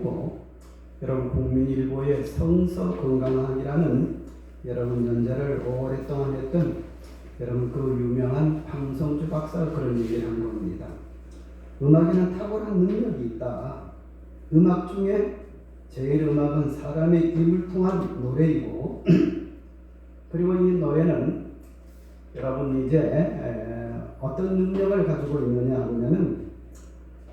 아니고 여러분 국민일보의 성서 건강학이라는 여러분 연재를 오랫동안 했던 여러분 그 유명한 황성주 박사가 그런 얘기를 한 겁니다. 음악에는 탁월한 능력이 있다. 음악 중에 제일 음악은 사람의 입을 통한 노래이고 그리고 이 노래는 여러분 이제 어떤 능력을 가지고 있느냐 하면은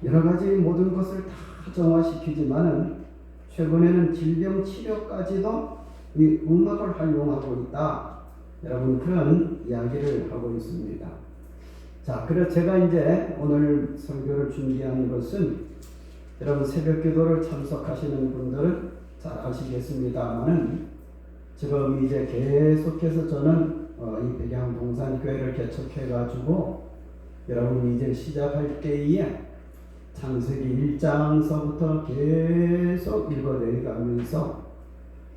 여러 가지 모든 것을 다 정화시키지만은 최근에는 질병 치료까지도 이 음악을 활용하고 있다. 여러분 그런 이야기를 하고 있습니다. 자, 그래서 제가 이제 오늘 설교를 준비한 것은 여러분 새벽 기도를 참석하시는 분들은 잘 아시겠습니다만은 지금 이제 계속해서 저는 이 백양동산교회를 개척해가지고 여러분 이제 시작할 때에 창세기 1장서부터 계속 읽어내가면서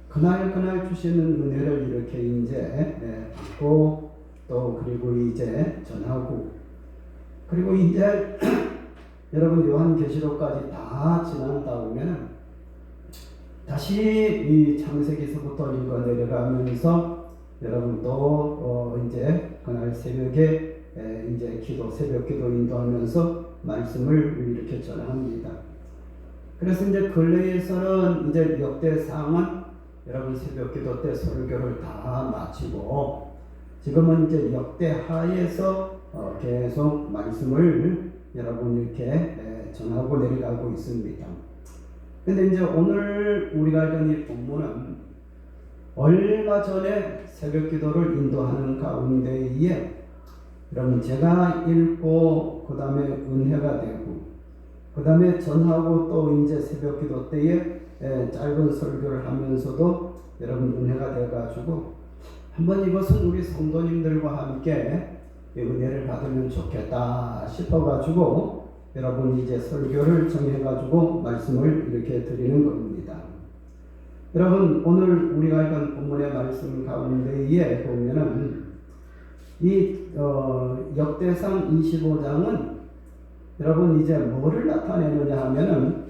그날 주시는 은혜를 이렇게 이제 받고 또 그리고 이제 전하고 그리고 이제 여러분 요한계시록까지 다 지난 다음에 다시 이 창세기서부터 읽어 내려가면서 여러분 또 이제 그날 새벽에 이제 새벽 기도 인도하면서 말씀을 이렇게 전합니다. 그래서 이제 근래에서는 이제 역대상은 여러분 새벽 기도 때 설교를 다 마치고 지금은 이제 역대하에서 계속 말씀을 여러분 이렇게 전하고 내려가고 있습니다. 근데 이제 오늘 우리가 알던 이 본문은 얼마 전에 새벽 기도를 인도하는 가운데에 여러분 제가 읽고 그 다음에 은혜가 되고 그 다음에 전하고 또 이제 새벽 기도 때에 짧은 설교를 하면서도 여러분 은혜가 돼가지고 한번 이것은 우리 성도님들과 함께 은혜를 받으면 좋겠다 싶어가지고 여러분 이제 설교를 정해가지고 말씀을 이렇게 드리는 겁니다. 여러분 오늘 우리가 읽은 본문의 말씀 가운데에 보면은 이 역대상 25장은 여러분 이제 뭐를 나타내느냐 하면은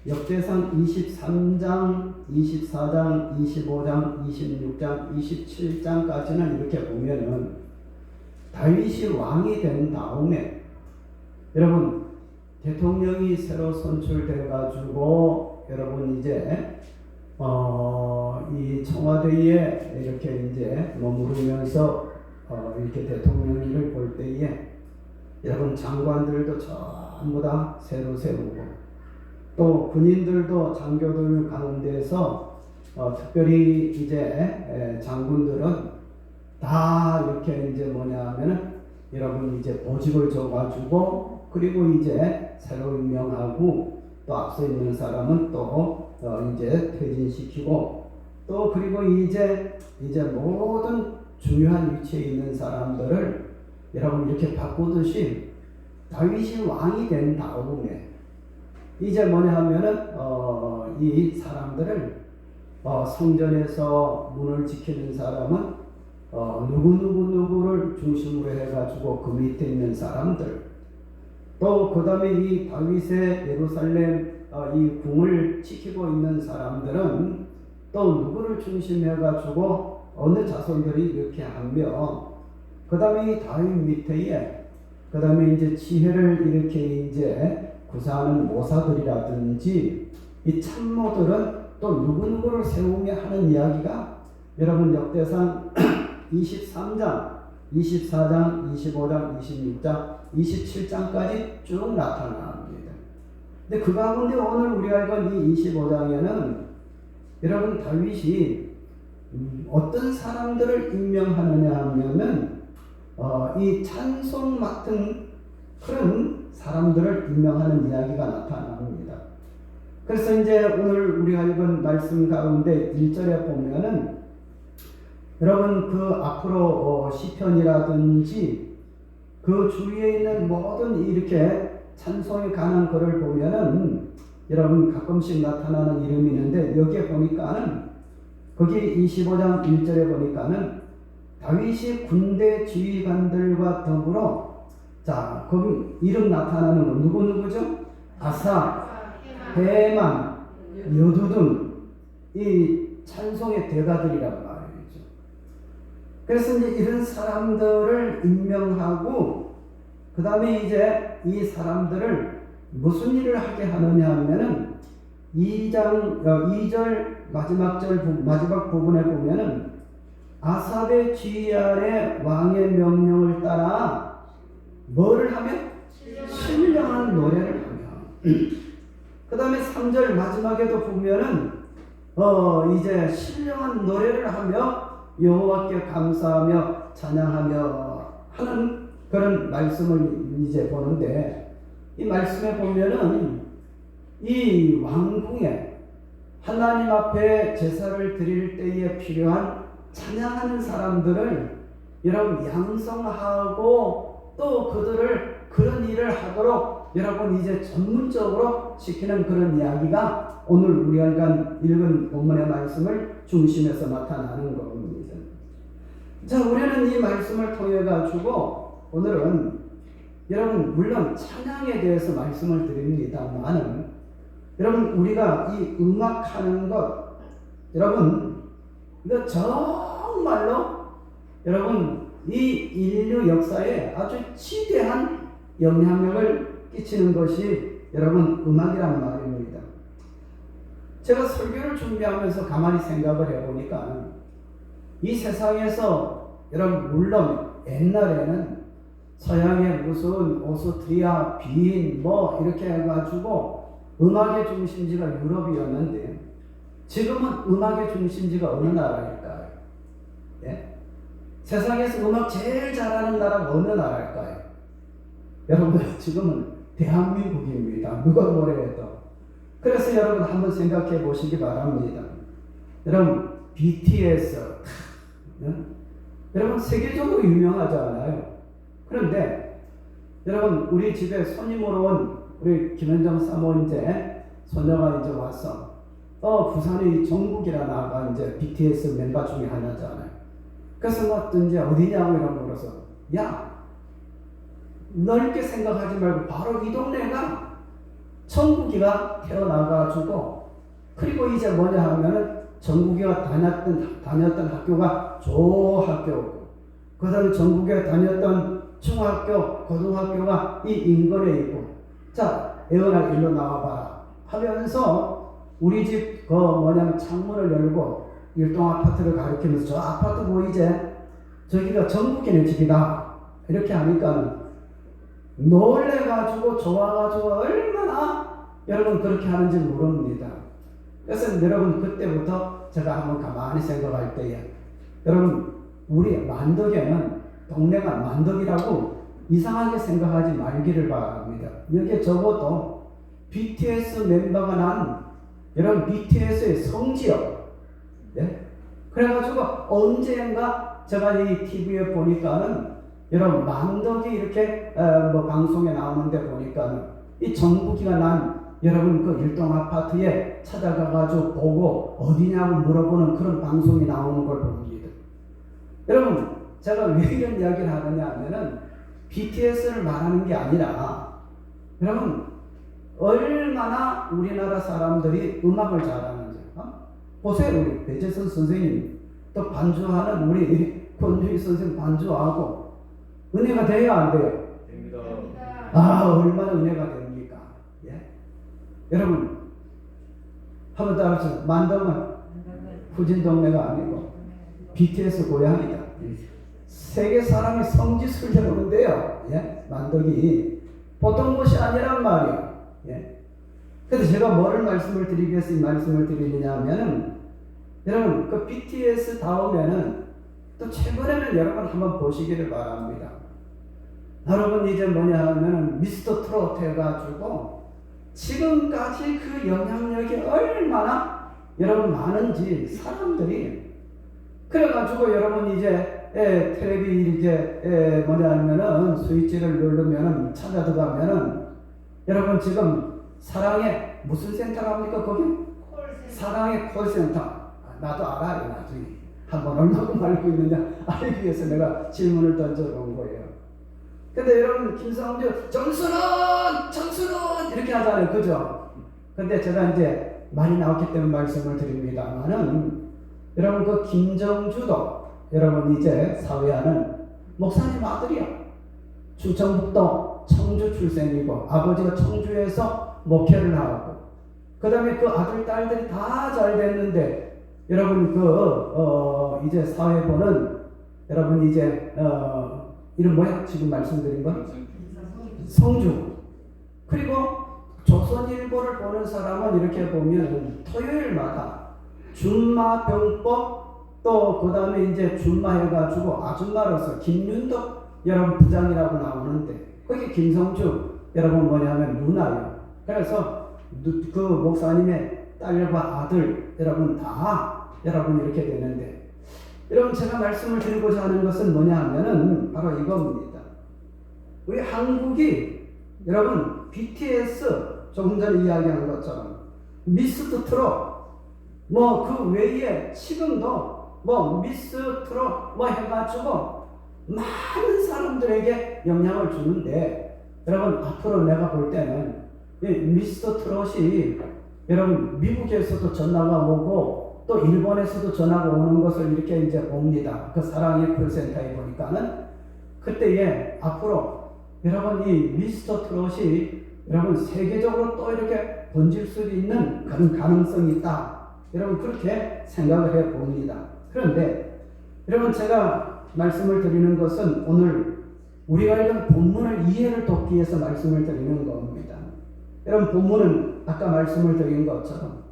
역대상 23장, 24장, 25장, 26장, 27장까지는 이렇게 보면은 다윗이 왕이 된 다음에 여러분 대통령이 새로 선출돼 가지고 여러분 이제 이 청와대에 이렇게 이제 머무르면서 이렇게 대통령을 볼 때에 여러분 장관들도 전부 다 새로 세우고 또 군인들도 장교들 가운데서 특별히 이제 장군들은 다 이렇게 이제 뭐냐면은 여러분 이제 보직을 줘가지고 그리고 이제 새로 임명하고 또 앞서 있는 사람은 또 이제 퇴진시키고 또 그리고 이제 모든 중요한 위치에 있는 사람들을 여러분 이렇게 바꾸듯이 다윗이 왕이 된 다음에 이제 뭐냐 하면은 이 사람들을 성전에서 문을 지키는 사람은 누구를 중심으로 해가지고 그 밑에 있는 사람들 또 그 다음에 이 다윗의 예루살렘 이 궁을 지키고 있는 사람들은 또 누구를 중심해가지고 어느 자손들이 이렇게 하며 그 다음에 이 다윗 밑에에 그 다음에 이제 지혜를 이렇게 이제 구사하는 모사들이라든지 이 참모들은 또 누구를 세우며 하는 이야기가 여러분 역대상 23장, 24장, 25장, 26장, 27장까지 쭉 나타납니다. 근데 그 가운데 오늘 우리가 읽은 이 25장에는 여러분 다윗이 어떤 사람들을 임명하느냐 하면은 이 찬송 맡은 그런 사람들을 임명하는 이야기가 나타납니다. 그래서 이제 오늘 우리가 읽은 말씀 가운데 1절에 보면은 여러분 그 앞으로 시편이라든지 그 주위에 있는 모든 이렇게 찬송에 관한 글을 보면은 여러분 가끔씩 나타나는 이름이 있는데 여기에 보니까는 거기 25장 1절에 보니까는 다윗이 군대 지휘관들과 더불어 자 거기 이름 나타나는 건 누구죠? 아사, 헤만, 여두 등 이 찬송의 대가들이란 말이죠. 그래서 이제 이런 사람들을 임명하고 그 다음에 이제 이 사람들을 무슨 일을 하게 하느냐 하면은 2절 마지막 부분에 보면은 아삽의 지휘 아래 왕의 명령을 따라 뭐를 하면? 신령한 노래를 하며 그 다음에 3절 마지막에도 보면은 이제 신령한 노래를 하며 여호와께 감사하며 찬양하며 하는 그런 말씀을 이제 보는데 이 말씀에 보면은 이 왕궁에 하나님 앞에 제사를 드릴 때에 필요한 찬양하는 사람들을 여러분 양성하고 또 그들을 그런 일을 하도록 여러분 이제 전문적으로 시키는 그런 이야기가 오늘 우리가 읽은 본문의 말씀을 중심에서 나타나는 겁니다. 자, 우리는 이 말씀을 통해 가지고 오늘은 여러분 물론 찬양에 대해서 말씀을 드립니다만은 여러분 우리가 이 음악하는 것 여러분 이거 정말로 여러분 이 인류 역사에 아주 지대한 영향력을 끼치는 것이 여러분 음악이란 말입니다. 제가 설교를 준비하면서 가만히 생각을 해보니까 이 세상에서 여러분 물론 옛날에는 서양의 무슨 오스트리아, 빈 뭐 이렇게 해가지고 음악의 중심지가 유럽이었는데 지금은 음악의 중심지가 어느 나라일까요? 예? 세상에서 음악 제일 잘하는 나라가 어느 나라일까요? 여러분 지금은 대한민국입니다. 누가 뭐래해도. 그래서 여러분 한번 생각해 보시기 바랍니다. 여러분 BTS 여러분 세계적으로 유명하지 않아요? 그런데 여러분 우리 집에 손님으로 온 우리 김현정 사모인제 소녀가 이제 와서 부산의 정국이라는 이제 BTS 멤버 중에 하나잖아요. 그래서 뭐 이제 어디냐고 이런 거라서 야 넓게 생각하지 말고 바로 이 동네가 정국이가 태어나가지고 그리고 이제 뭐냐 하면은 정국이가 다녔던 학교가 조학교고 그 다음에 정국이가 다녔던 중학교, 고등학교가 이 인근에 있고 자 애원아 일로 나와봐라 하면서 우리 집 창문을 열고 일동 아파트를 가리키면서 저 아파트 보이지? 저기가 정국이네 집이다 이렇게 하니까 놀래가지고 좋아가지고 얼마나 여러분 그렇게 하는지 모릅니다. 그래서 여러분 그때부터 제가 한번 가만히 생각할 때에 여러분 우리 만덕에는 동네가 만덕이라고 이상하게 생각하지 말기를 바랍니다. 여기에 적어도 BTS 멤버가 난 여러분 BTS의 성지요. 네? 그래가지고 언젠가 제가 이 TV에 보니까는 여러분 만덕이 이렇게 방송에 나오는데 보니까는 이 정국이가 난 여러분 그 일동 아파트에 찾아가가지고 보고 어디냐고 물어보는 그런 방송이 나오는 걸 봅니다. 여러분 제가 왜 이런 이야기를 하느냐 하면은 BTS를 말하는 게 아니라 여러분 얼마나 우리나라 사람들이 음악을 잘하는지 보세요. 우리 배재선 선생님 또 반주하는 우리 권주희 선생님 반주하고 은혜가 돼요 안 돼요? 됩니다. 얼마나 은혜가 됩니까? 예? 여러분 한번 따라하세요. 만덕은 후진 동네가 아니고 BTS 고향이다. 세계 사람이 성지순례 오는데요. 예? 만덕이 보통 곳이 아니란 말이에요. 예? 그래서 제가 뭐를 말씀을 드리기 위해서 이 말씀을 드리느냐 하면은 여러분 그 BTS 다음에는 또 최근에는 여러분 한번 보시기를 바랍니다. 여러분 이제 뭐냐 하면은 미스터 트롯 해가지고 지금까지 그 영향력이 얼마나 여러분 많은지 사람들이 그래가지고 여러분 이제 텔레비 이제 뭐냐 하면은 스위치를 누르면은 찾아 들어가면은 여러분 지금 사랑의 무슨 센터가 합니까 거기? 콜센터. 사랑의 콜센터. 나도 알아요 나중에 한번 얼마큼 알고 있느냐 알기 위해서 내가 질문을 던져놓은 거예요. 근데 여러분 김성주 정순원 이렇게 하잖아요 그죠? 근데 제가 이제 많이 나왔기 때문에 말씀을 드립니다만은 여러분 그 김정주도 여러분 이제 사회하는 목사님 아들이야. 충청북도 청주 출생이고 아버지가 청주에서 목회를 하고 그 다음에 그 아들 딸들이 다 잘 됐는데 여러분 이제 사회보는 여러분 이제 이름 뭐야? 지금 말씀드린 거? 성주. 그리고 조선일보를 보는 사람은 이렇게 보면 토요일마다 준마병법 또 그 다음에 이제 준마해가지고 아줌마로서 김윤덕 여러분 부장이라고 나오는데 거기 김성주 여러분 뭐냐면 누나요. 그래서 그 목사님의 딸과 아들 여러분 다 여러분 이렇게 되는데 여러분 제가 말씀을 드리고자 하는 것은 뭐냐 하면은 바로 이겁니다. 우리 한국이 여러분 BTS 조금 전에 이야기한 것처럼 미스터 트롯 뭐 그 외에 지금도 뭐 미스 트롯 뭐 해가지고 많은 사람들에게 영향을 주는데 여러분 앞으로 내가 볼 때는 미스터 트롯이 여러분 미국에서도 전화가 오고 또 일본에서도 전화가 오는 것을 이렇게 이제 봅니다. 그 사랑의 콜센터에 보니까는 그때에 앞으로 여러분 이 미스터 트롯이 여러분 세계적으로 또 이렇게 번질 수 있는 그런 가능성이 있다. 여러분 그렇게 생각을 해 봅니다. 그런데 여러분 제가 말씀을 드리는 것은 오늘 우리가 이런 본문을 이해를 돕기 위해서 말씀을 드리는 겁니다. 여러분 본문은 아까 말씀을 드린 것처럼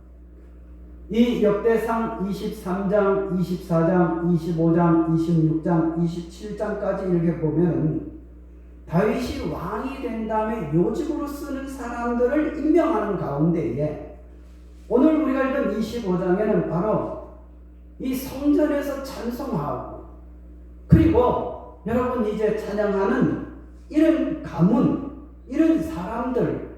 이 역대상 23장, 24장, 25장, 26장, 27장까지 이렇게 보면 다윗이 왕이 된 다음에 요직으로 쓰는 사람들을 임명하는 가운데에 오늘 우리가 읽은 25장에는 바로 이 성전에서 찬송하고 그리고 여러분 이제 찬양하는 이런 가문, 이런 사람들을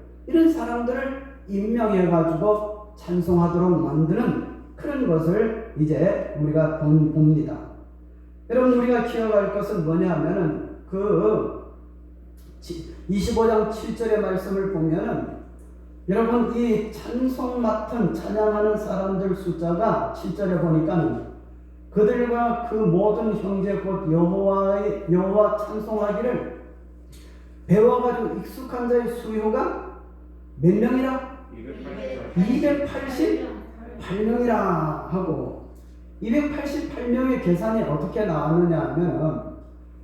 임명해가지고 찬송하도록 만드는 그런 것을 이제 우리가 봅니다. 여러분 우리가 기억할 것은 뭐냐 하면은 그 25장 7절의 말씀을 보면은 여러분 이 찬송 맡은 찬양하는 사람들 숫자가 7절에 보니까는 그들과 그 모든 형제 곧 여호와 찬송하기를 배워가지고 익숙한 자의 수요가 몇 명이라? 288명이라 하고 288명의 계산이 어떻게 나왔느냐 하면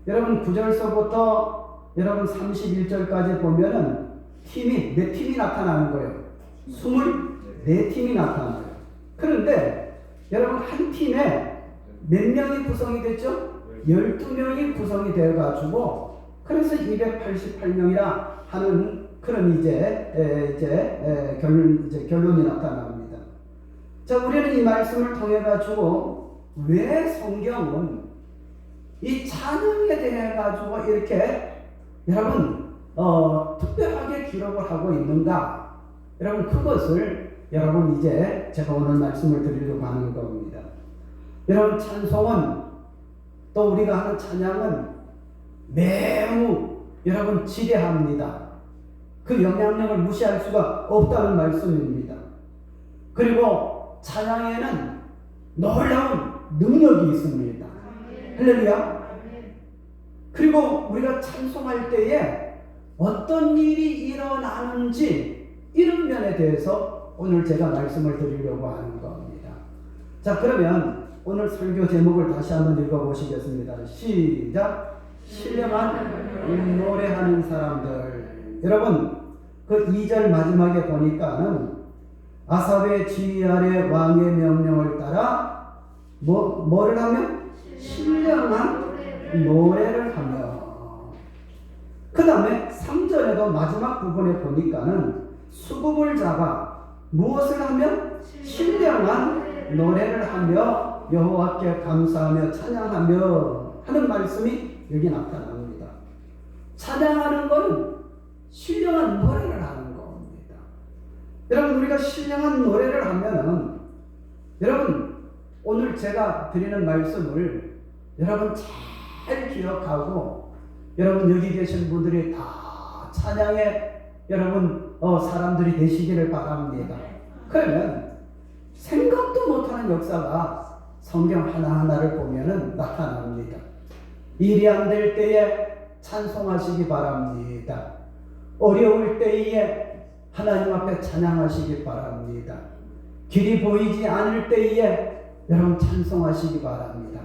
여러분 9절서부터 여러분 31절까지 보면은 팀이 몇 팀이 나타나는 거예요? 24팀이 나타나요. 그런데 여러분 한 팀에 몇 명이 구성이 됐죠? 12명이 구성이 되어가지고 그래서 288명이라 하는 그런 결론이 나타납니다. 자, 우리는 이 말씀을 통해 가지고 왜 성경은 이 찬양에 대해 가지고 이렇게 여러분 특별하게 기록을 하고 있는가? 여러분 그것을 여러분 이제 제가 오늘 말씀을 드리려고 하는 겁니다. 여러분 찬송은 또 우리가 하는 찬양은 매우 여러분 지대합니다. 그 영향력을 무시할 수가 없다는 말씀입니다. 그리고 찬양에는 놀라운 능력이 있습니다. 할렐루야. 그리고 우리가 찬송할 때에 어떤 일이 일어나는지 이런 면에 대해서 오늘 제가 말씀을 드리려고 하는 겁니다. 자, 그러면 오늘 설교 제목을 다시 한번 읽어보시겠습니다. 시작. 신령한 노래하는 사람들. 여러분 그 2절 마지막에 보니까는 아삽의 지휘 아래 왕의 명령을 따라 뭐를 하면? 신령한 노래를 하며. 그 다음에 3절에도 마지막 부분에 보니까는 수금을 잡아 무엇을 하며? 신령한 노래를 하며 여호와께 감사하며 찬양하며 하는 말씀이 여기 나타납니다. 찬양하는 것은 신령한 노래를 하는 겁니다. 여러분 우리가 신령한 노래를 하면은 여러분 오늘 제가 드리는 말씀을 여러분 잘 기억하고 여러분 여기 계신 분들이 다 찬양의 여러분 사람들이 되시기를 바랍니다. 그러면 놀라운 역사가 성경 하나하나를 보면은 나타납니다. 일이 안 될 때에 찬송하시기 바랍니다. 어려울 때에 하나님 앞에 찬양하시기 바랍니다. 길이 보이지 않을 때에 여러분 찬송하시기 바랍니다.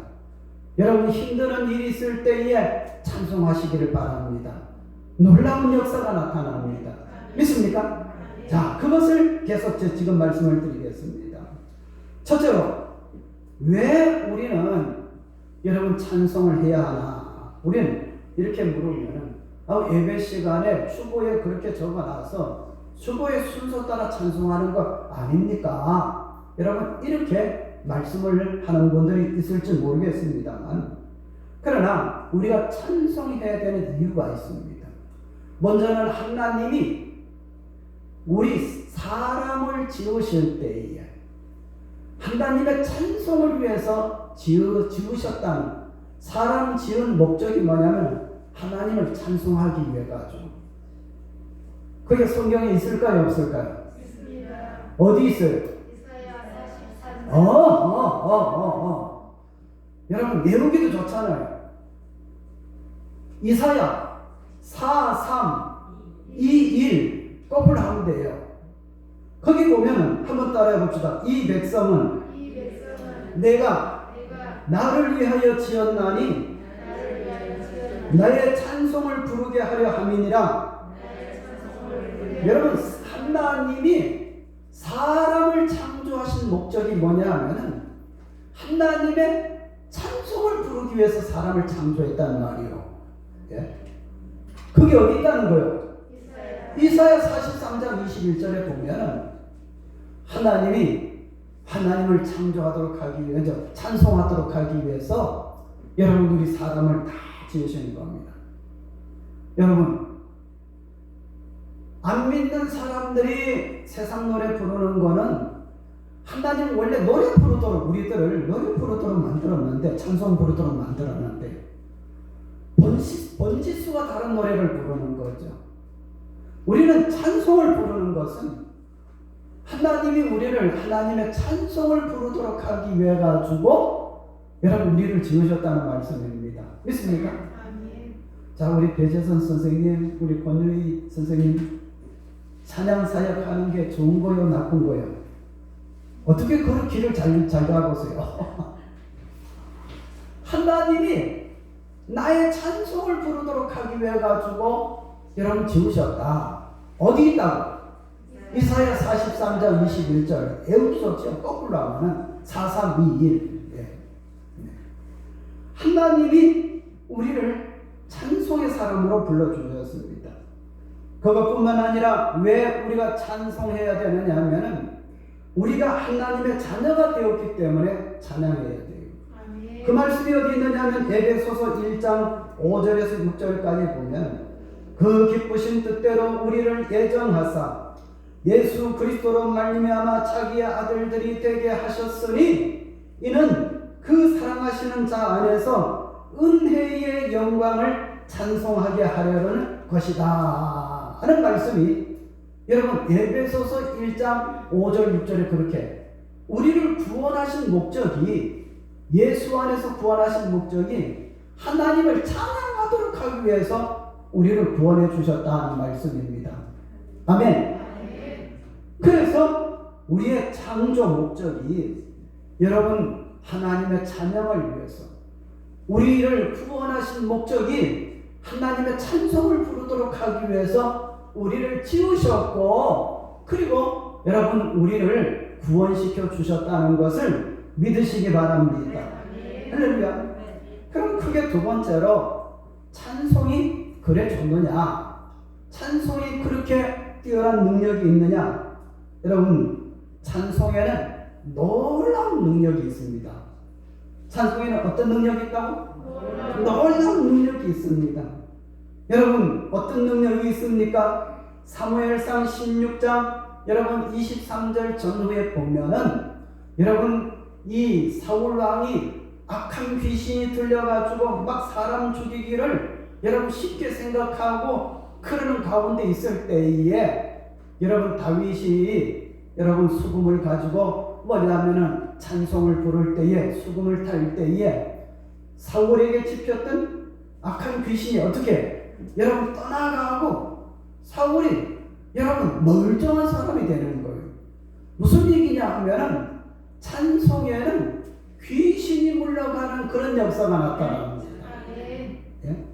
여러분 힘드는 일이 있을 때에 찬송하시기를 바랍니다. 놀라운 역사가 나타납니다. 믿습니까? 자, 그것을 계속 지금 말씀을 드리겠습니다. 첫째로, 왜 우리는 여러분 찬송을 해야 하나? 우리는 이렇게 물으면은 예배 시간에 주보에 그렇게 적어놔서 주보의 순서 따라 찬송하는 거 아닙니까? 여러분 이렇게 말씀을 하는 분들이 있을지 모르겠습니다만, 그러나 우리가 찬송해야 되는 이유가 있습니다. 먼저는 하나님이 우리 사람을 지으실 때에 하나님의 찬송을 위해서 지으셨다는, 사람 지은 목적이 뭐냐면 하나님을 찬송하기 위해 가지고. 그게 성경에 있을까요, 없을까요? 있습니다. 어디 있어요? 이사야 43장. 여러분 외우기도 좋잖아요. 이사야 4, 3, 2, 1 거꾸로 하면 돼요. 거기 보면 한번 따라해 봅시다. 이 백성은 이 백성은 내가 나를 위하여 지었나니 나를 위하여 지었나니 나의 찬송을 부르게 하려 함이니라. 나의 찬송을 부르게 여러분 하나님이 사람을 창조하신 목적이 뭐냐 하면은 하나님의 찬송을 부르기 위해서 사람을 창조했다는 말이에요. 예? 그게 어디 있다는 거예요? 이사야 43장 21절에 보면 하나님이 하나님을 창조하도록 하기 위해서, 찬송하도록 하기 위해서 여러분 우리 사람을 다 지으시는 겁니다. 여러분 안 믿는 사람들이 세상 노래 부르는 거는 하나님 원래 노래 부르도록 우리들을 노래 부르도록 만들었는데, 찬송 부르도록 만들었는데 번지수가 다른 노래를 부르는 거죠. 우리는 찬송을 부르는 것은 하나님이 우리를 하나님의 찬송을 부르도록 하기 위해 가지고 여러분 우리를 지으셨다는 말씀입니다. 믿습니까? 아멘. 자, 우리 배재선 선생님, 우리 권유희 선생님 찬양 사역하는 게 좋은 거요, 나쁜 거요? 어떻게 그 길을 잘 가보세요? 하나님이 나의 찬송을 부르도록 하기 위해 가지고 여러분 지으셨다. 어디 있다고? 이사야 43장 21절. 외우기 좋죠? 거꾸로 하면은 4321. 예. 하나님이 우리를 찬송의 사람으로 불러주셨습니다. 그것뿐만 아니라 왜 우리가 찬송해야 되느냐 하면은 우리가 하나님의 자녀가 되었기 때문에 찬양해야 돼요. 아멘. 그 말씀이 어디 있느냐 하면 에베소서 1장 5절에서 6절까지 보면 그 기쁘신 뜻대로 우리를 예정하사 예수 그리스도로 말미암아 자기의 아들들이 되게 하셨으니 이는 그 사랑하시는 자 안에서 은혜의 영광을 찬송하게 하려는 것이다 하는 말씀이 여러분 에베소서 1장 5절 6절에 그렇게 우리를 구원하신 목적이, 예수 안에서 구원하신 목적이 하나님을 찬양하도록 하기 위해서 우리를 구원해 주셨다는 말씀입니다. 아멘. 그래서 우리의 창조 목적이 여러분 하나님의 찬양을 위해서, 우리를 구원하신 목적이 하나님의 찬송을 부르도록 하기 위해서 우리를 지으셨고, 그리고 여러분 우리를 구원시켜 주셨다는 것을 믿으시기 바랍니다. 할렐루야. 그럼 크게 두 번째로 찬송이 그래 좋느냐, 찬송이 그렇게 뛰어난 능력이 있느냐. 여러분 찬송에는 놀라운 능력이 있습니다. 찬송에는 어떤 능력이 있다고? 놀라운 능력이 있습니다. 여러분 어떤 능력이 있습니까? 사무엘상 16장 여러분 23절 전후에 보면은 여러분 이 사울 왕이 악한 귀신이 들려가지고 막 사람 죽이기를 여러분 쉽게 생각하고 그러는 가운데 있을 때에 여러분 다윗이 여러분 수금을 가지고 뭐냐면은 찬송을 부를 때에 수금을 탈 때에 사울에게 집혔던 악한 귀신이 어떻게 여러분 떠나가고 사울이 여러분 멀쩡한 사람이 되는 거예요. 무슨 얘기냐 하면은 찬송에는 귀신이 물러가는 그런 역사가 나타납니다. 예?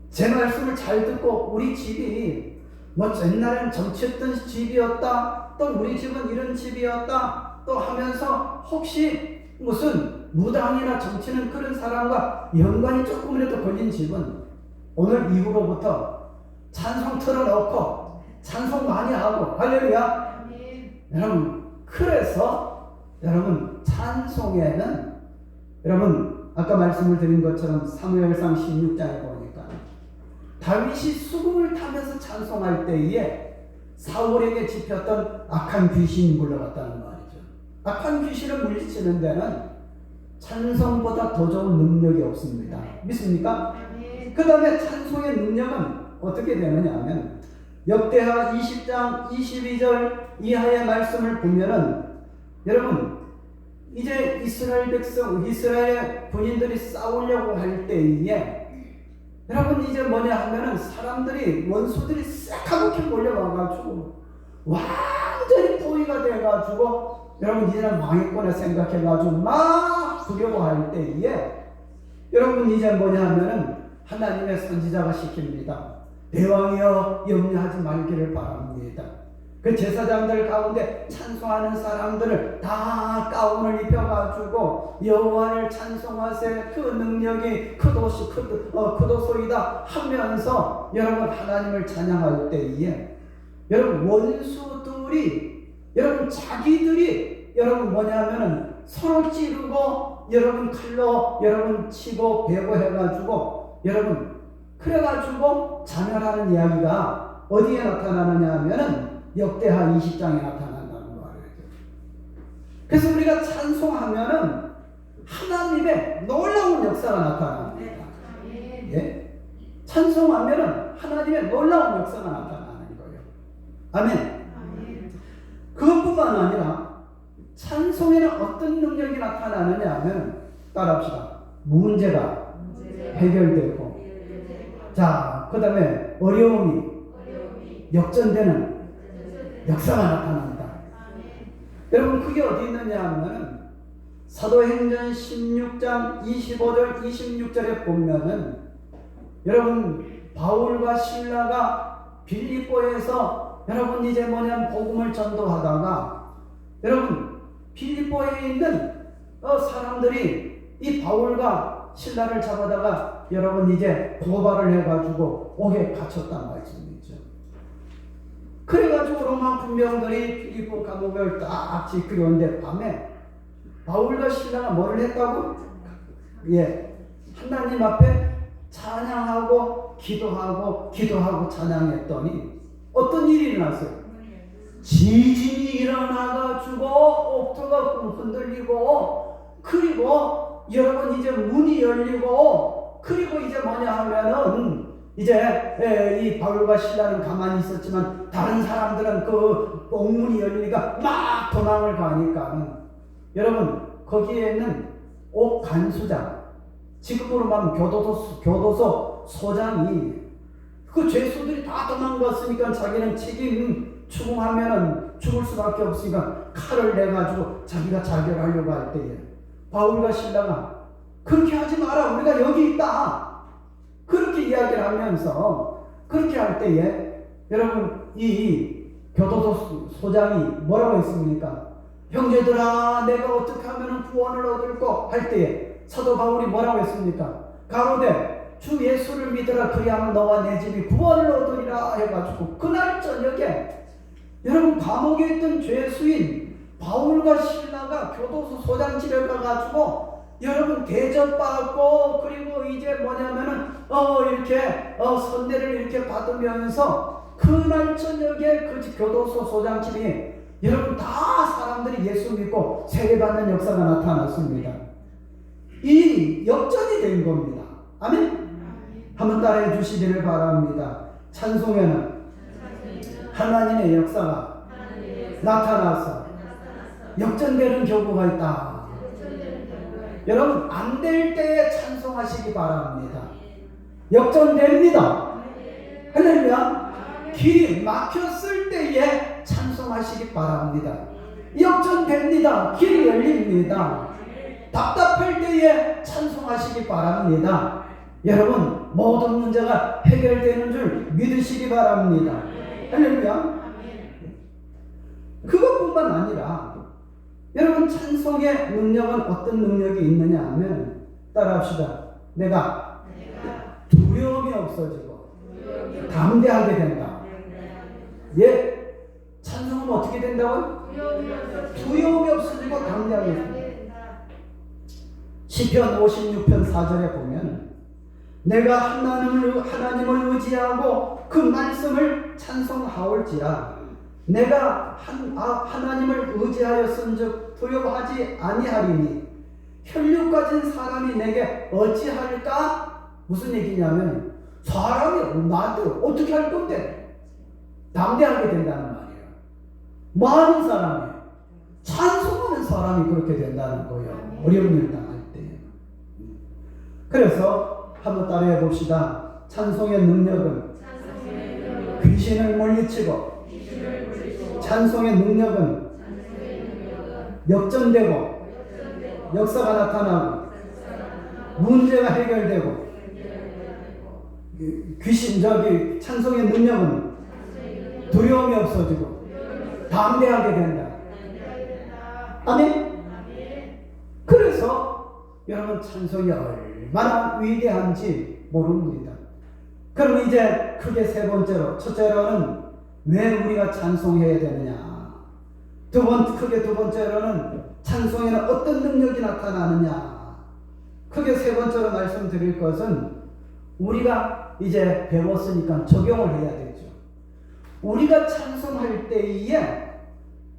제 말씀을 잘 듣고 우리 집이 뭐 옛날에는 정치했던 집이었다, 또 우리 집은 이런 집이었다, 또 하면서 혹시 무슨 무당이나 정치는 그런 사람과 연관이 조금이라도 걸린 집은 오늘 이후로부터 찬송 틀어놓고 찬송 많이 하고 할렐루야. 여러분 그래서 여러분 찬송에는 여러분 아까 말씀을 드린 것처럼 사무엘상 16장에 보니까 다윗이 수금을 타면서 찬송할 때에 사울에게 집혔던 악한 귀신이 물러갔다는 말이죠. 악한 귀신을 물리치는 데는 찬송보다 더 좋은 능력이 없습니다. 믿습니까? 그 다음에 찬송의 능력은 어떻게 되느냐 하면 역대하 20장 22절 이하의 말씀을 보면은 여러분 이제 이스라엘 백성, 이스라엘 군인들이 싸우려고 할 때에 여러분 이제 뭐냐 하면은 사람들이 원수들이 싹하게 몰려와가지고 완전히 포위가 돼가지고 여러분 이제는 망했구나 생각해가지고 막 두려워할 때에 여러분 이제 뭐냐 하면은 하나님의 선지자가 시킵니다. 대왕이여 염려하지 말기를 바랍니다. 그 제사장들 가운데 찬송하는 사람들을 다 가운을 입혀가지고 여호와를 찬송하세 그 능력이 크도소이다 하면서 여러분 하나님을 찬양할 때에 여러분 원수들이 여러분 자기들이 여러분 뭐냐면은 서로 찌르고 여러분 칼로 여러분 치고 베고 해가지고 여러분 그래가지고 자멸하는 이야기가 어디에 나타나느냐 하면은 역대하 20장에 나타난다는 말이에요. 그래서 우리가 찬송하면은 하나님의 놀라운 역사가 나타납니다. 예? 찬송하면은 하나님의 놀라운 역사가 나타나는 거예요. 아멘. 그것뿐만 아니라 찬송에는 어떤 능력이 나타나느냐 하면 따라합시다. 문제가 해결되고 자, 그 다음에 어려움이 역전되는 역사가 나타납니다. 여러분 그게 어디 있느냐 하면 사도행전 16장 25절 26절에 보면은 여러분 바울과 실라가 빌립보에서 여러분 이제 뭐냐면 복음을 전도하다가 여러분 빌립보에 있는 사람들이 이 바울과 신라를 잡아다가 여러분 이제 고발을 해가지고 옥에 갇혔단 말씀이죠. 그래가지고 로마 군병들이 빌립보 감옥을 딱 지키려는데 밤에 바울과 신라가 뭐를 했다고? 예, 하나님 앞에 찬양하고 기도하고 찬양했더니 어떤 일이 일어났어요? 지진이 일어나가지고 옥토가 흔들리고 그리고 여러분 이제 문이 열리고 그리고 이제 뭐냐 하면은 이제 이 바울과 실라는 가만히 있었지만 다른 사람들은 그 옥문이 열리니까 막 도망을 가니까 여러분 거기에는 옥 간수장 지금으로 말하면 교도소 소장이 그 죄수들이 다 도망갔으니까 자기는 책임 추궁하면은 죽을 수밖에 없으니까 칼을 내가지고 자기가 자결하려고 할 때에 바울과 실라가 그렇게 하지 마라 우리가 여기 있다 그렇게 이야기를 하면서 그렇게 할 때에 여러분 이 교도소 소장이 뭐라고 했습니까? 형제들아 내가 어떻게 하면 구원을 얻을까 할 때에 사도 바울이 뭐라고 했습니까? 가로되 주 예수를 믿으라 그리하면 너와 내 집이 구원을 얻으리라 해가지고 그날 저녁에 여러분 감옥에 있던 죄수인 바울과 실라가 교도소 소장집에 가가지고 여러분 대접받고 그리고 이제 뭐냐면은 이렇게 선대를 이렇게 받으면서 그날 저녁에 그 교도소 소장집이 여러분 다 사람들이 예수 믿고 세례받는 역사가 나타났습니다. 이 역전이 된 겁니다. 아멘. 한번 따라해 주시기를 바랍니다. 찬송에는 하나님의 역사가 나타나서 역전되는 경우가 있다. 여러분 안 될 때에 찬송하시기 바랍니다. 역전됩니다. 할렐루야. 길이 막혔을 때에 찬송하시기 바랍니다. 역전됩니다. 길이 열립니다. 답답할 때에 찬송하시기 바랍니다. 여러분 모든 문제가 해결되는 줄 믿으시기 바랍니다. 할렐루야. 그것뿐만 아니라 여러분 찬송의 능력은 어떤 능력이 있느냐 하면 따라합시다. 내가 두려움이 없어지고 담대하게 된다. 예, 찬송은 어떻게 된다고요? 두려움이 없어지고 담대하게 된다. 시편 56편 4절에 보면 내가 하나님을 의지하고 그 말씀을 찬송하올지라 내가 하나님을 의지하였은즉 두려워하지 아니하리니 혈육 가진 사람이 내게 어찌할까? 무슨 얘기냐면 사람이 나한테 어떻게 할 건데 담대하게 된다는 말이에요. 뭐 하는 사람이 찬송하는 사람이 그렇게 된다는 거예요. 어려운 일 당할 때. 그래서 한번 따라해 봅시다. 찬송의 능력은 귀신을 물리치고 찬송의 능력은 역전되고 역사가 나타나고 문제가 해결되고 찬송의 능력은 두려움이 없어지고 담대하게 된다. 아멘. 그래서 여러분 찬송이 얼마나 위대한지 모릅니다. 그럼 이제 크게 세 번째로, 첫째로는 왜 우리가 찬송해야 되느냐, 두 번째로는 찬송에는 어떤 능력이 나타나느냐, 크게 세 번째로 말씀드릴 것은 우리가 이제 배웠으니까 적용을 해야 되죠. 우리가 찬송할 때에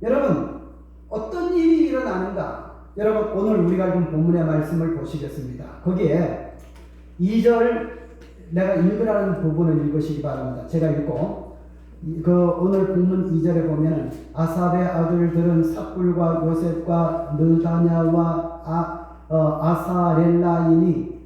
여러분 어떤 일이 일어나는가? 여러분 오늘 우리가 읽은 본문의 말씀을 보시겠습니다. 거기에 2절 내가 읽으라는 부분을 읽으시기 바랍니다. 제가 읽고 오늘 본문 2절에 보면 아삽의 아들들은 삭불과 요셉과 느다냐와 아사렐라이니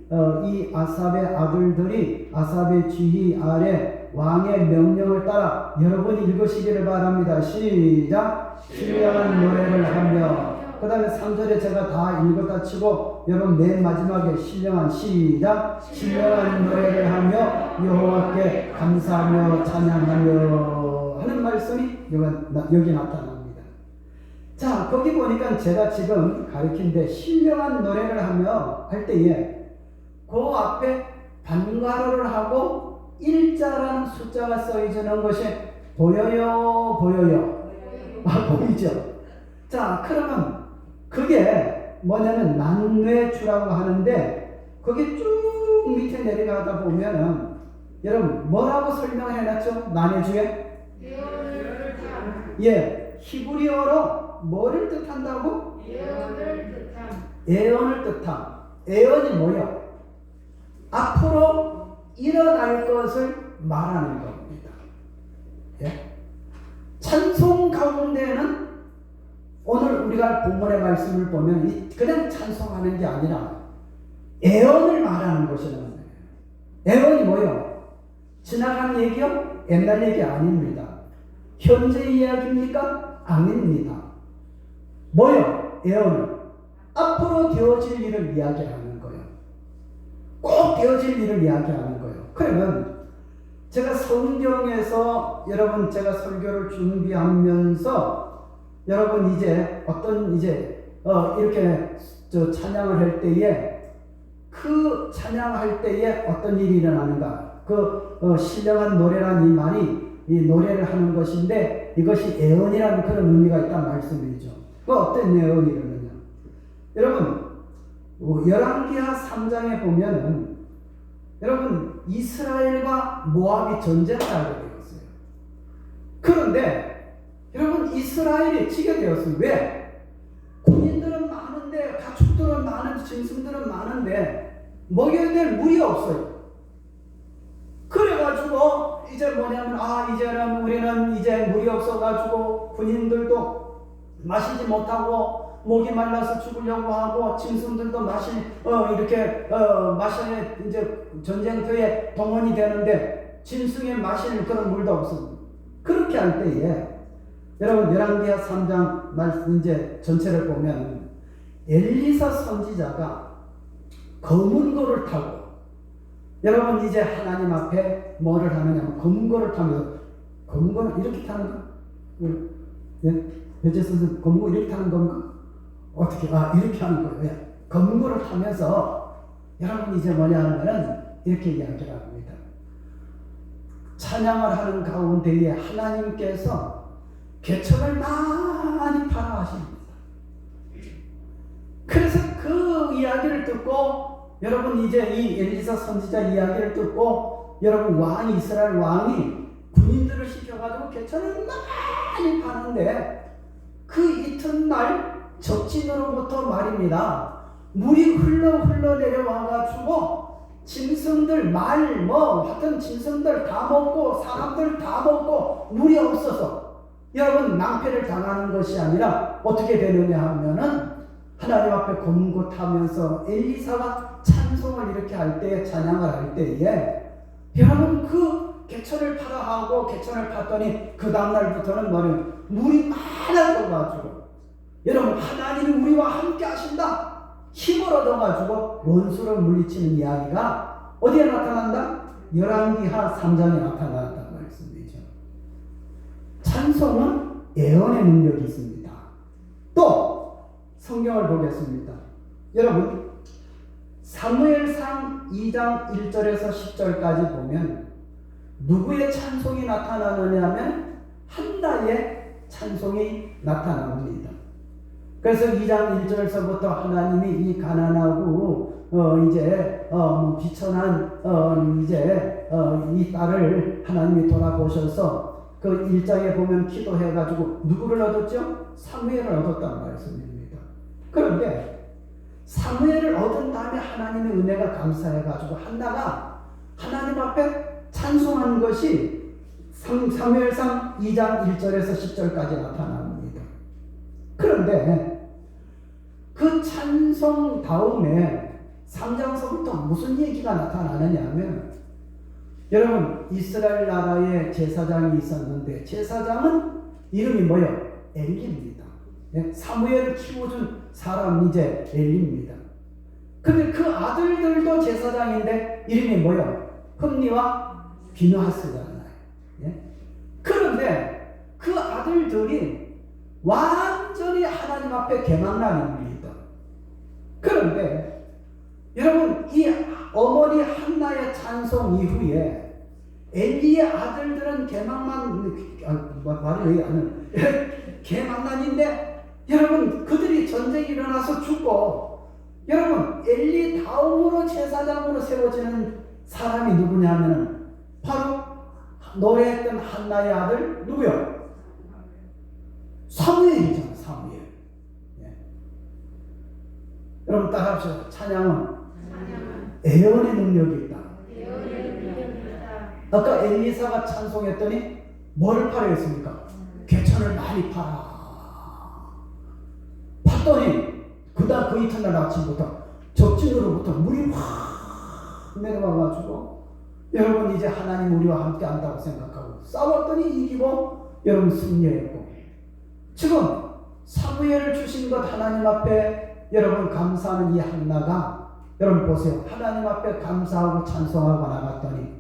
이 아삽의 아들들이 아삽의 지휘 아래 왕의 명령을 따라 여러분이 읽으시기를 바랍니다. 시작. 신령한 노래를 하며, 그 다음에 3절에 제가 다 읽었다 치고 여러분 맨 마지막에 신령한, 시작. 신령한 노래를 하며 여호와께 감사하며 찬양하며 하는 말씀이 여기 나타납니다. 자, 거기 보니까 제가 지금 가르친데 신령한 노래를 하며 할 때에 그 앞에 반가로를 하고 일자라는 숫자가 써있는 것이 보여요? 보이죠? 자, 그러면 그게 뭐냐면 난뇌주라고 하는데 거기 쭉 밑에 내려가다 보면은 여러분 뭐라고 설명을 해놨죠? 난뇌주에? 예, 히브리어로 뭐를 뜻한다고? 예언을 뜻함. 예언이 뭐요? 앞으로 일어날 것을 말하는 겁니다. 예? 찬송 가운데는 오늘 우리가 본문의 말씀을 보면 그냥 찬송하는 게 아니라 예언을 말하는 것이라는 거예요. 예언이 뭐요? 지나간 얘기요? 옛날 얘기 아닙니다. 현재 이야기입니까? 아닙니다. 뭐요? 예언은 앞으로 되어질 일을 이야기하는 거예요. 꼭 되어질 일을 이야기하는 거예요. 그러면 제가 성경에서 여러분 제가 설교를 준비하면서 여러분 이제 이렇게 찬양을 할 때에 그 찬양할 때에 어떤 일이 일어나는가? 신령한 노래라는 이 말이 이 노래를 하는 것인데 이것이 예언이라는 그런 의미가 있다는 말씀이죠. 어떤 예언이 일어나냐? 여러분 열왕기하 3장에 보면은 여러분 이스라엘과 모압이 전쟁을 하게 되었어요. 그런데 여러분 이스라엘이 지게 되었어요. 왜? 군인들은 많은데 가축들은 많은 짐승들은 많은데 먹여야 될 물이 없어요. 그래가지고 이제 뭐냐면 이제는 우리는 이제 물이 없어가지고 군인들도 마시지 못하고 목이 말라서 죽으려고 하고 짐승들도 이렇게 마셔야 이제 전쟁터에 동원이 되는데 짐승에 마실 그런 물도 없습니다. 그렇게 할 때에 여러분 열왕기하 3장 말씀 이제 전체를 보면 엘리사 선지자가 검은 거를 타고 여러분 이제 하나님 앞에 뭐를 하느냐 검은 거를 타면서 검은 거는 이렇게 타는 거 예? 배제 선생 검은 거 이렇게 타는 건가? 어떻게 이렇게 하는 거예요. 왜? 검은 거를 타면서 여러분 이제 뭐냐 하면은 이렇게 이야기를 합니다. 찬양을 하는 가운데에 하나님께서 개천을 많이 팔아 하십니다. 그래서 그 이야기를 듣고 여러분 이제 이 엘리사 선지자 이야기를 듣고 여러분 이스라엘 왕이 군인들을 시켜가지고 개천을 많이 파는데 그 이튿날 적진으로부터 말입니다. 물이 흘러 내려와가지고 짐승들 하여튼 짐승들 다 먹고 사람들 다 먹고 물이 없어서 여러분 낭패를 당하는 것이 아니라 어떻게 되느냐 하면은 하나님 앞에 검은 거 타면서 엘리사가 찬송을 이렇게 할 때에 찬양을 할 때에 여러분 그 개천을 파라 하고 개천을 팠더니 그 다음날부터는 물이 많아져가지고 여러분 하나님이 우리와 함께 하신다 힘을 얻어가지고 원수를 물리치는 이야기가 어디에 나타난다? 열왕기하 3장에 나타났다는 말씀이죠. 찬송은 예언의 능력이 있습니다. 또 성경을 보겠습니다. 여러분 사무엘상 2장 1절에서 10절까지 보면 누구의 찬송이 나타나느냐 하면 한나의 찬송이 나타납니다. 그래서 2장 1절에서부터 하나님이 이 가난하고 비천한 이 딸을 하나님이 돌아보셔서 그 1장에 보면 기도해가지고 누구를 얻었죠? 사무엘을 얻었다는 말씀입니다. 그런데 사무엘을 얻은 다음에 하나님의 은혜가 감사해가지고 한나가 하나님 앞에 찬송한 것이 사무엘상 2장 1절에서 10절까지 나타납니다. 그런데 그 찬송 다음에 3장서부터 무슨 얘기가 나타나느냐 하면 여러분 이스라엘 나라에 제사장이 있었는데 제사장은 이름이 뭐예요? 엘리입니다. 사무엘을 키워준 사람 이제 엘리입니다. 근데 그 아들들도 제사장인데 이름이 뭐예요? 흠니와 비느하스잖아요. 그런데 그 아들들이 완전히 하나님 앞에 개망난입니다. 그런데 여러분 이 어머니 한나의 찬송 이후에 엘리의 아들들은 개망난인데 여러분 그들이 전쟁이 일어나서 죽고 여러분 엘리 다음으로 제사장으로 세워지는 사람이 누구냐면 바로 노래했던 한나의 아들 누구요? 사무엘이잖아요. 사무엘. 여러분 따라합시다. 찬양은 예언의 능력이 있다. 아까 엘리사가 찬송했더니 뭐를 파라 했습니까? 개천을 많이 파라. 팠더니 그 이튿날 아침부터 적진으로부터 물이 확 내려와가지고 여러분 이제 하나님 우리와 함께 한다고 생각하고 싸웠더니 이기고 여러분 승리했고 지금 사무엘을 주신 것 하나님 앞에 여러분 감사하는 이 한나가 여러분 보세요. 하나님 앞에 감사하고 찬송하고 나갔더니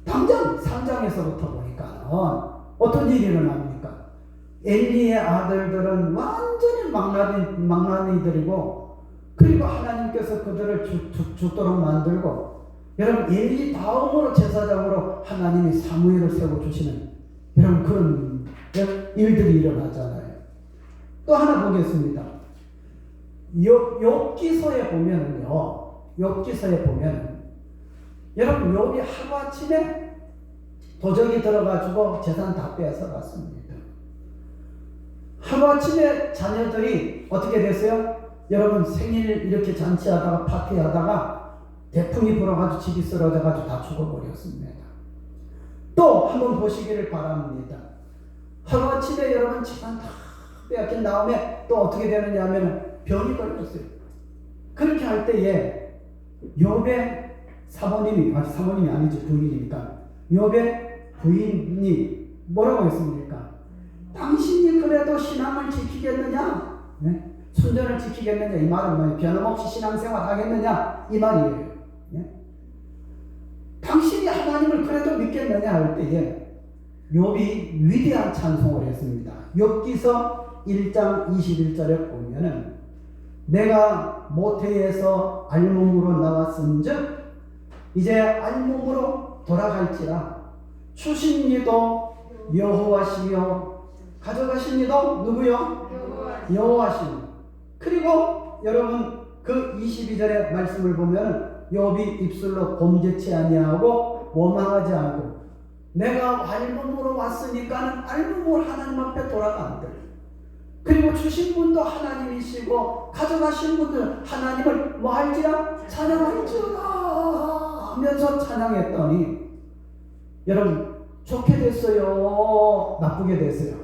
당장 3장에서부터 보니까 어떤 일이 일어납니까? 엘리의 아들들은 완전히 망나니들이고 그리고 하나님께서 그들을 죽도록 만들고 여러분 엘리 다음으로 제사장으로 하나님이 사무엘을 세워주시는 여러분 그런 일들이 일어나잖아요. 또 하나 보겠습니다. 욥기서에 보면 여러분 욥이 하루아침에 도적이 들어가지고 재산 다 빼앗아갔습니다. 하루아침에 자녀들이 어떻게 됐어요? 여러분 생일 이렇게 잔치하다가 파티하다가 태풍이 불어가지고 집이 쓰러져가지고 다 죽어버렸습니다. 또 한번 보시기를 바랍니다. 하루아침에 여러분 재산 다 빼앗긴 다음에 또 어떻게 되느냐 하면 병이 걸렸어요. 그렇게 할 때에 욥의 사모님이 아니죠, 부인이니까 욥의 부인이 뭐라고 했습니까? 당신이 그래도 신앙을 지키겠느냐? 네? 순전을 지키겠느냐? 이 말은 뭐예요? 변함없이 신앙생활 하겠느냐? 이 말이에요. 네? 당신이 하나님을 그래도 믿겠느냐 할 때에 욥이 위대한 찬송을 했습니다. 욥기서 1장 21절에 보면은 내가 모태에서 알몸으로 나왔은즉 이제 알몸으로 돌아갈지라 주신 이도 여호와시며 가져가신 이도 누구요? 여호와시며. 그리고 여러분 그 22절의 말씀을 보면 욥이 입술로 범죄치 아니하고 원망하지 않고 내가 알몸으로 왔으니까는 알몸으로 하나님 앞에 돌아간다. 그리고 주신 분도 하나님이시고 가져가신 분도 하나님을 뭐 할지라 찬양할지라 하면서 찬양했더니 여러분 좋게 됐어요? 나쁘게 됐어요?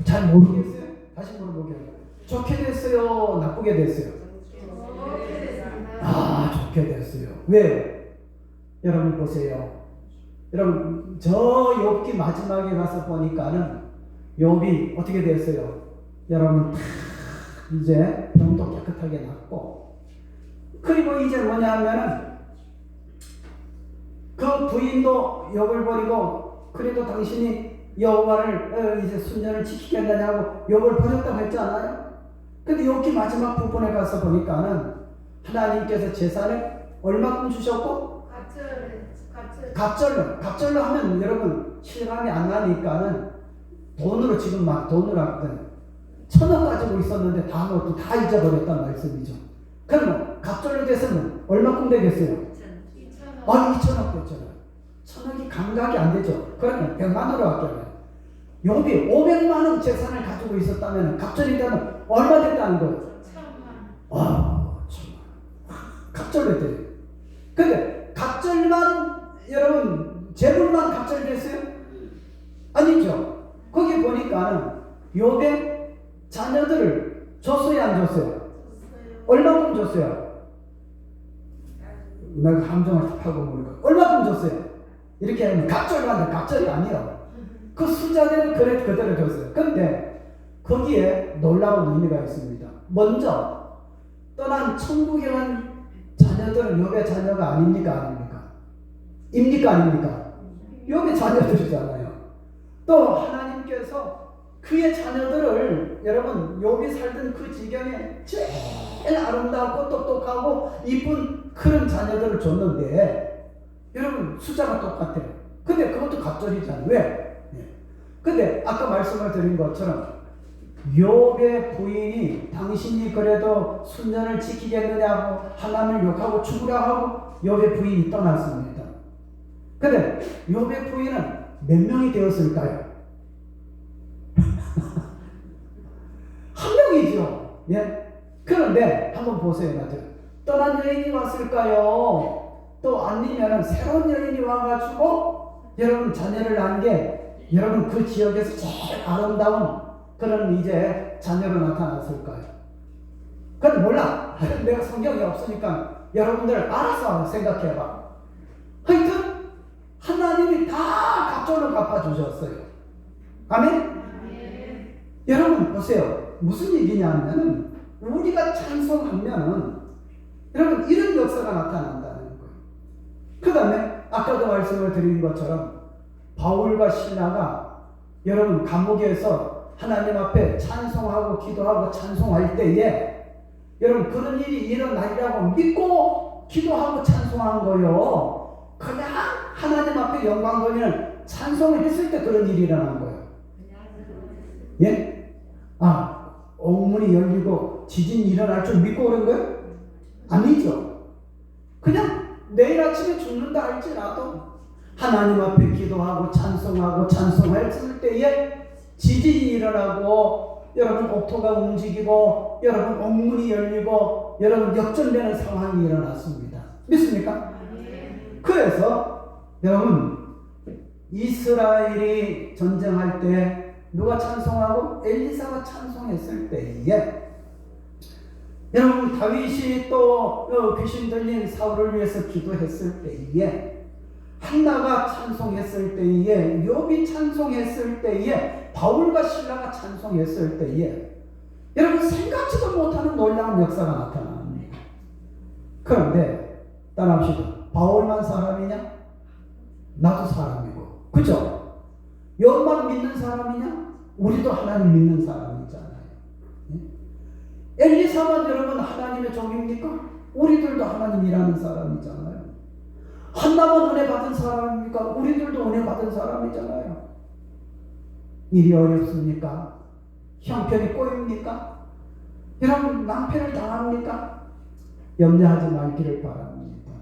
잘 모르겠어요? 다시 물어보게요. 좋게 됐어요? 나쁘게 됐어요? 좋게 됐어요. 왜요? 여러분 보세요. 여러분 저 욥기 마지막에 가서 보니까는 욥이 어떻게 됐어요? 여러분 이제 병도 깨끗하게 낫고 그리고 이제 뭐냐 하면은 그 부인도 욥을 버리고 그래도 당신이 여호와를 이제 순전을 지키겠느냐고 욥을 버렸다고 했잖아요. 근데 욥기 마지막 부분에 가서 보니까는 하나님께서 재산을 얼마큼 주셨고 갑절로 하면 여러분 실감이 안 나니까는 돈으로 지금 막 돈을 하거든 1,000원 가지고 있었는데 다 넣고 다 잊어버렸단 말씀이죠. 그러면 갑절로 돼서는 얼마큼 되겠어요? 2,000원 됐잖아요. 1,000원이 감각이 안 되죠. 그러면 100만 원으로 할게요. 욥이 500만 원 재산을 가지고 있었다면 갑절이 되면 얼마 됐다는 거예요? 1,000만. 갑절로 돼요. 근데 갑절만 여러분 재물만 갑절됐어요? 아니죠. 거기 보니까는 욥의 자녀들을 줬어요, 안 줬어요? 얼마큼 줬어요? 내가 함정을 파고 보니까 얼마큼 줬어요? 이렇게 하면 갑절만 갑절이 아니에요. 그 숫자대로 그대로 줬어요. 근데 거기에 놀라운 의미가 있습니다. 먼저 떠난 천국에 간 자녀들은 욥의 자녀가 아닙니까? 아닙니까? 욥의 자녀들이잖아요. 또 하나님께서 그의 자녀들을 여러분 욥이 살던 그 지경에 제일 아름답고 똑똑하고 이쁜 그런 자녀들을 줬는데 여러분 숫자가 똑같아요. 근데 그것도 갑절이잖아요. 왜? 근데 아까 말씀을 드린 것처럼 욥의 부인이 당신이 그래도 순전을 지키겠느냐고 하나님을 욕하고 죽으라고 욥의 부인이 떠났습니다. 근데 욥의 부인은 몇 명이 되었을까요? 한 명이죠. 예? 그런데 한번 보세요. 떠난 여인이 왔을까요? 또 아니면 새로운 여인이 와가지고 여러분 자녀를 낳은 게 여러분 그 지역에서 제일 아름다운 그런 이제 자녀로 나타났을까요? 그건 몰라. 내가 성경이 없으니까 여러분들 알아서 생각해봐. 하여튼 하나님이 다 갑절로 갚아주셨어요. 아멘? 여러분 보세요. 무슨 얘기냐면은 우리가 찬송하면은 여러분 이런 역사가 나타난다는 거예요. 그 다음에 아까도 말씀을 드린 것처럼 바울과 신라가 여러분 감옥에서 하나님 앞에 찬송하고 기도하고 찬송할 때에 여러분 그런 일이 일어나리라고 믿고 기도하고 찬송한 거요. 그냥 하나님 앞에 영광 돌리는 찬송을 했을 때 그런 일이 일어난 거예요. 예? 옥문이 열리고 지진이 일어날 줄 믿고 그런 거예요? 아니죠. 그냥 내일 아침에 죽는다 할지라도 하나님 앞에 기도하고 찬송했을 때에 지진이 일어나고 여러분 옥토가 움직이고 여러분 옥문이 열리고 여러분 역전되는 상황이 일어났습니다. 믿습니까? 그래서 여러분, 이스라엘이 전쟁할 때 누가 찬송하고 엘리사가 찬송했을 때에, 여러분 다윗이 또 귀신 들린 사울을 위해서 기도했을 때에, 한나가 찬송했을 때에, 욥이 찬송했을 때에, 바울과 신라가 찬송했을 때에, 여러분 생각지도 못하는 놀라운 역사가 나타납니다. 그런데 따라합시다. 바울만 사람이냐? 나도 사람이고, 그죠? 욥만 믿는 사람이냐? 우리도 하나님 믿는 사람이잖아요. 엘리사만 여러분 하나님의 종입니까? 우리들도 하나님이라는 사람이잖아요. 한나만 은혜 받은 사람입니까? 우리들도 은혜 받은 사람이잖아요. 일이 어렵습니까? 형편이 꼬입니까? 여러분 낭패를 당합니까? 염려하지 말기를 바랍니다.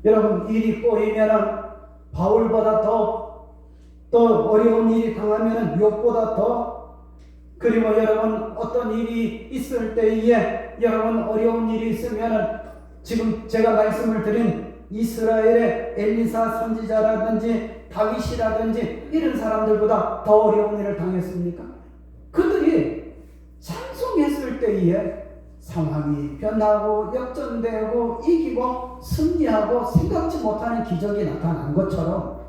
여러분 일이 꼬이면 바울보다 또 어려운 일이 당하면 욥보다 더, 그리고 여러분 어떤 일이 있을 때에, 여러분 어려운 일이 있으면 지금 제가 말씀을 드린 이스라엘의 엘리사 선지자라든지 다윗이라든지 이런 사람들보다 더 어려운 일을 당했습니까? 그들이 찬송했을 때에 상황이 변하고 역전되고 이기고 승리하고 생각지 못하는 기적이 나타난 것처럼,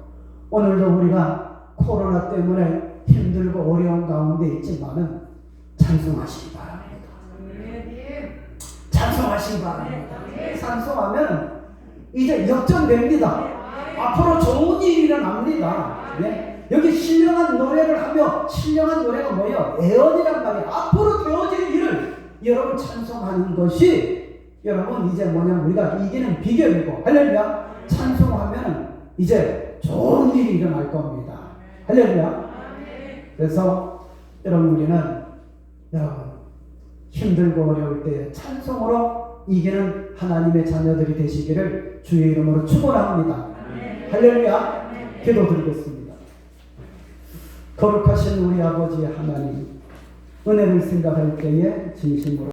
오늘도 우리가 코로나 때문에 힘들고 어려운 가운데 있지만은 찬송하시기 바랍니다. 찬송하시기 바랍니다. 찬송하면 이제 역전됩니다. 앞으로 좋은 일이 일어납니다. 예? 여기 신령한 노래를 하며, 신령한 노래가 뭐예요? 애언이란 말이에요. 앞으로 되어질 일을 여러분 찬송하는 것이 여러분 이제 뭐냐면 우리가 이기는 비결이고, 할렐루야. 찬송하면 이제 좋은 일이 일어날 겁니다. 할렐루야. 그래서 여러분 우리는 여러분 힘들고 어려울 때 찬송으로 이기는 하나님의 자녀들이 되시기를 주의 이름으로 축원합니다. 할렐루야. 기도드리겠습니다. 거룩하신 우리 아버지 하나님, 은혜를 생각할 때에 진심으로